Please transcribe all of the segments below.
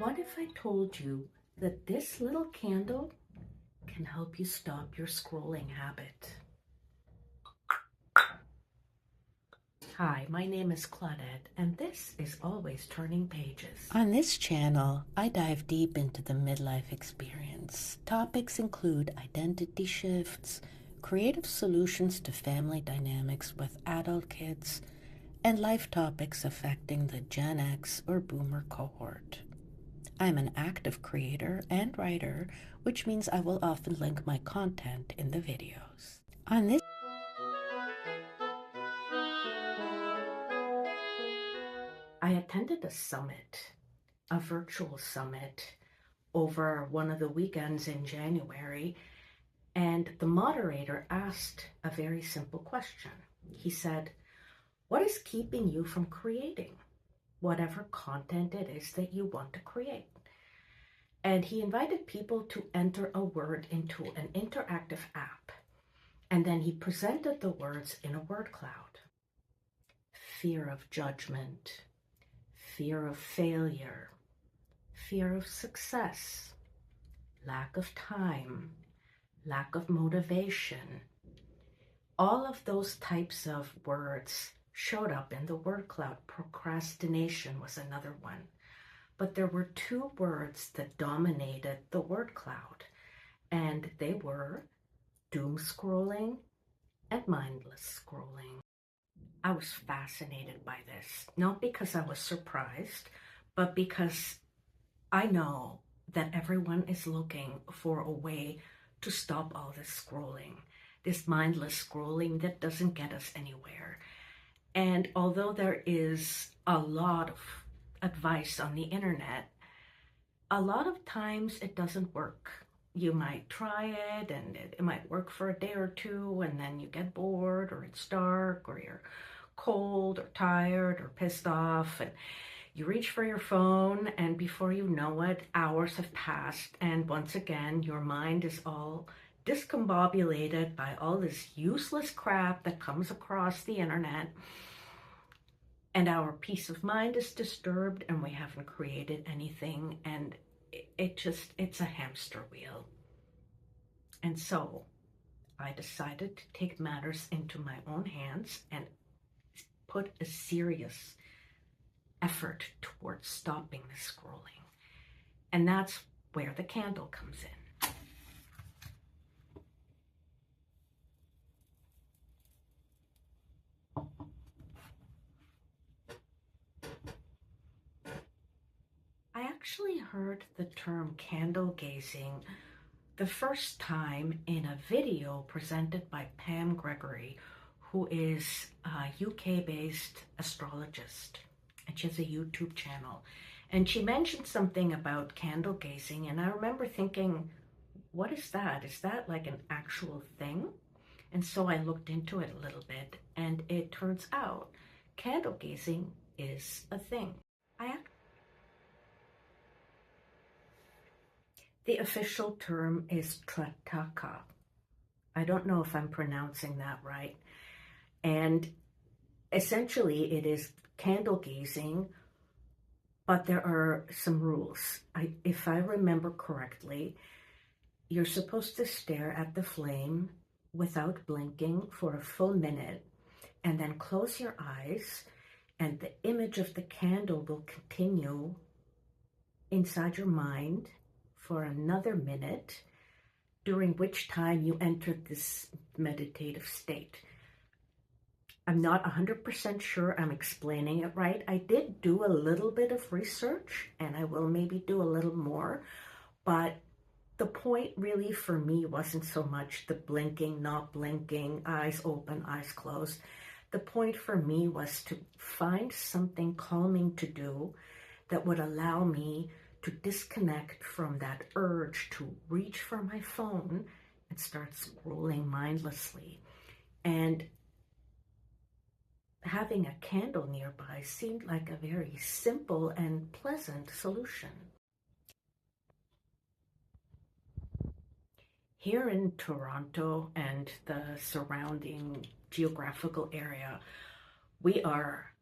What if I told you that this little candle can help you stop your scrolling habit? Hi, my name is Claudette, and this is Always Turning Pages. On this channel, I dive deep into the midlife experience. Topics include identity shifts, creative solutions to family dynamics with adult kids, and life topics affecting the Gen X or Boomer cohort. I'm an active creator and writer, which means I will often link my content in the videos. On this I attended a summit, a virtual summit, over one of the weekends in January, and the moderator asked a very simple question. He said, "What is keeping you from creating whatever content it is that you want to create?" And he invited people to enter a word into an interactive app. And then he presented the words in a word cloud. Fear of judgment, fear of failure, fear of success, lack of time, lack of motivation. All of those types of words showed up in the word cloud. Procrastination was another one. But there were two words that dominated the word cloud, and they were doomscrolling and mindless scrolling. I was fascinated by this, not because I was surprised, but because I know that everyone is looking for a way to stop all this scrolling, this mindless scrolling that doesn't get us anywhere. And although there is a lot of advice on the internet, a lot of times it doesn't work. You might try it and it might work for a day or two, and then you get bored, or it's dark, or you're cold or tired or pissed off, and you reach for your phone, and before you know it, hours have passed, and once again your mind is all discombobulated by all this useless crap that comes across the internet, and our peace of mind is disturbed, and we haven't created anything, and it's a hamster wheel. And so I decided to take matters into my own hands and put a serious effort towards stopping the scrolling. And that's where the candle comes in. I actually heard the term candle gazing the first time in a video presented by Pam Gregory, who is a UK-based astrologist, and she has a YouTube channel. And she mentioned something about candle gazing, and I remember thinking, what is that? Is that like an actual thing? And so I looked into it a little bit, and it turns out candle gazing is a thing. The official term is Trataka. I don't know if I'm pronouncing that right. And essentially it is candle gazing, but there are some rules. If I remember correctly, you're supposed to stare at the flame without blinking for a full minute, and then close your eyes, and the image of the candle will continue inside your mind for another minute, during which time you enter this meditative state. I'm not 100% sure I'm explaining it right. I did do a little bit of research, and I will maybe do a little more, but the point really for me wasn't so much the blinking, not blinking, eyes open, eyes closed. The point for me was to find something calming to do that would allow me to disconnect from that urge to reach for my phone and start scrolling mindlessly. And having a candle nearby seemed like a very simple and pleasant solution. Here in Toronto and the surrounding geographical area, we are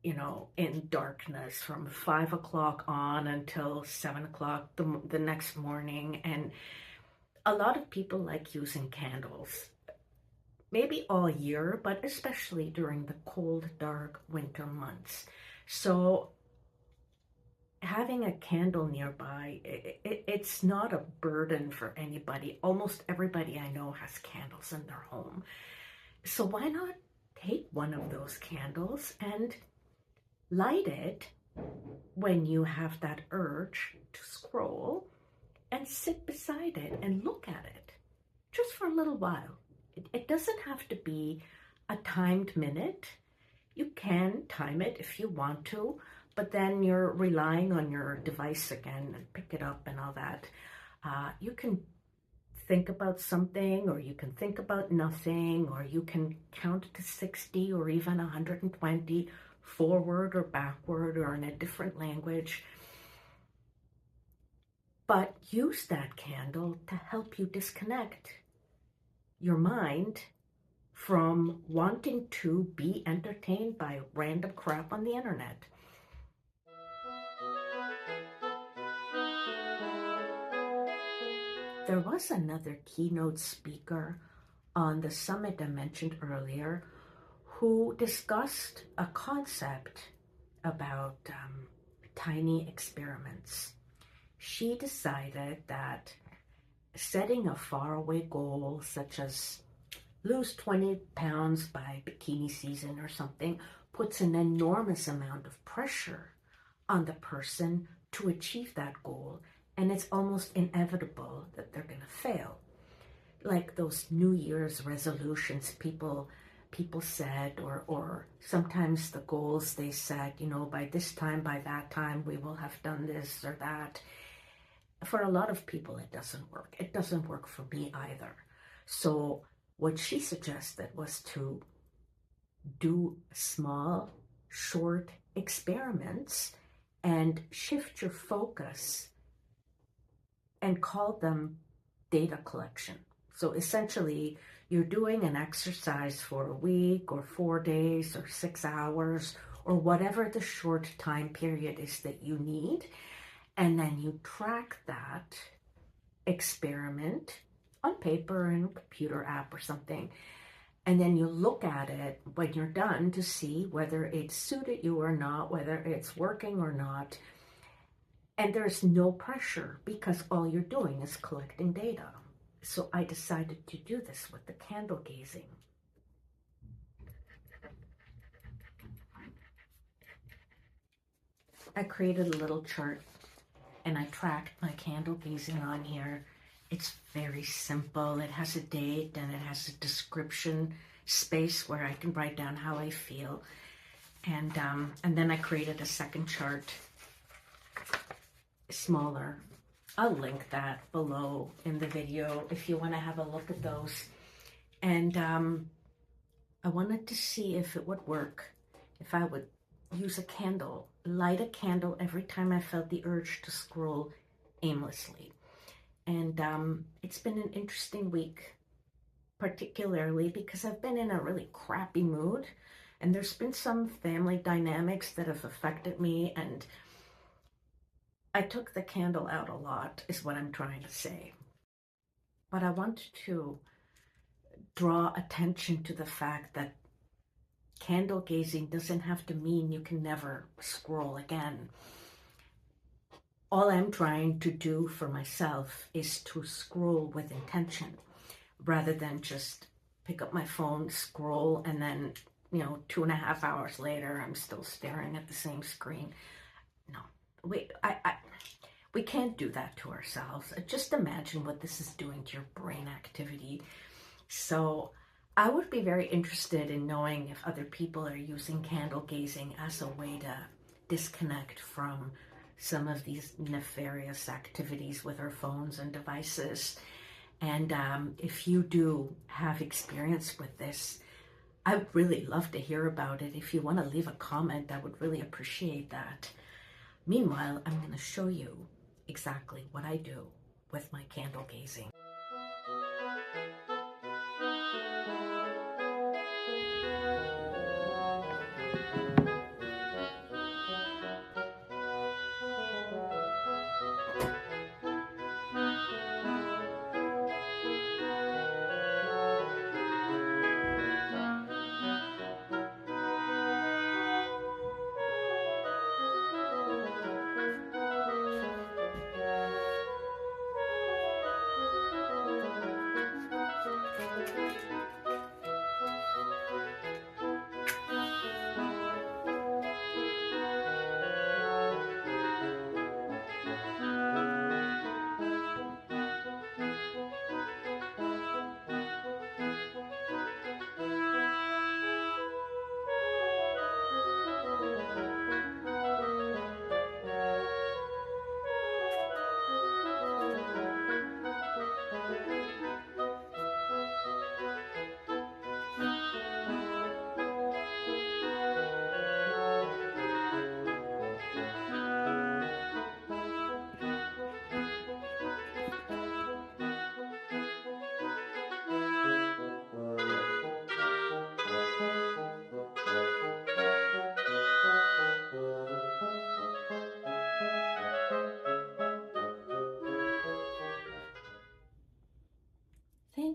in darkness from 5 o'clock on until 7 o'clock the next morning. And a lot of people like using candles, maybe all year, but especially during the cold, dark winter months. So having a candle nearby, it's not a burden for anybody. Almost everybody I know has candles in their home. So why not take one of those candles and light it when you have that urge to scroll, and sit beside it and look at it just for a little while. It doesn't have to be a timed minute. You can time it if you want to, but then you're relying on your device again and pick it up and all that. You can think about something, or you can think about nothing, or you can count to 60 or even 120 forward or backward or in a different language. But use that candle to help you disconnect your mind from wanting to be entertained by random crap on the internet. There was another keynote speaker on the summit I mentioned earlier who discussed a concept about tiny experiments. She decided that setting a faraway goal, such as lose 20 pounds by bikini season or something, puts an enormous amount of pressure on the person to achieve that goal, and it's almost inevitable that they're going to fail. Like those New Year's resolutions people said, or sometimes the goals they set, by this time, by that time, we will have done this or that. For a lot of people, it doesn't work. It doesn't work for me either. So what she suggested was to do small, short experiments and shift your focus and call them data collection. So essentially, you're doing an exercise for a week or 4 days or 6 hours or whatever the short time period is that you need. And then you track that experiment on paper in a computer app or something. And then you look at it when you're done to see whether it suited you or not, whether it's working or not. And there's no pressure because all you're doing is collecting data. So I decided to do this with the candle gazing. I created a little chart and I tracked my candle gazing on here. It's very simple. It has a date and it has a description space where I can write down how I feel. And then I created a second chart, smaller. I'll link that below in the video if you want to have a look at those. And I wanted to see if it would work, if I would use a candle, light a candle every time I felt the urge to scroll aimlessly. And it's been an interesting week, particularly because I've been in a really crappy mood, and there's been some family dynamics that have affected me, and I took the candle out a lot, is what I'm trying to say. But I wanted to draw attention to the fact that candle gazing doesn't have to mean you can never scroll again. All I'm trying to do for myself is to scroll with intention rather than just pick up my phone, scroll, and then, 2.5 hours later, I'm still staring at the same screen. No, we can't do that to ourselves. Just imagine what this is doing to your brain activity. So I would be very interested in knowing if other people are using candle gazing as a way to disconnect from some of these nefarious activities with our phones and devices. And if you do have experience with this, I would really love to hear about it. If you want to leave a comment, I would really appreciate that. Meanwhile, I'm going to show you exactly what I do with my candle gazing.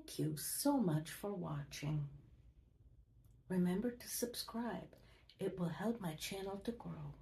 Thank you so much for watching. Remember to subscribe. It will help my channel to grow.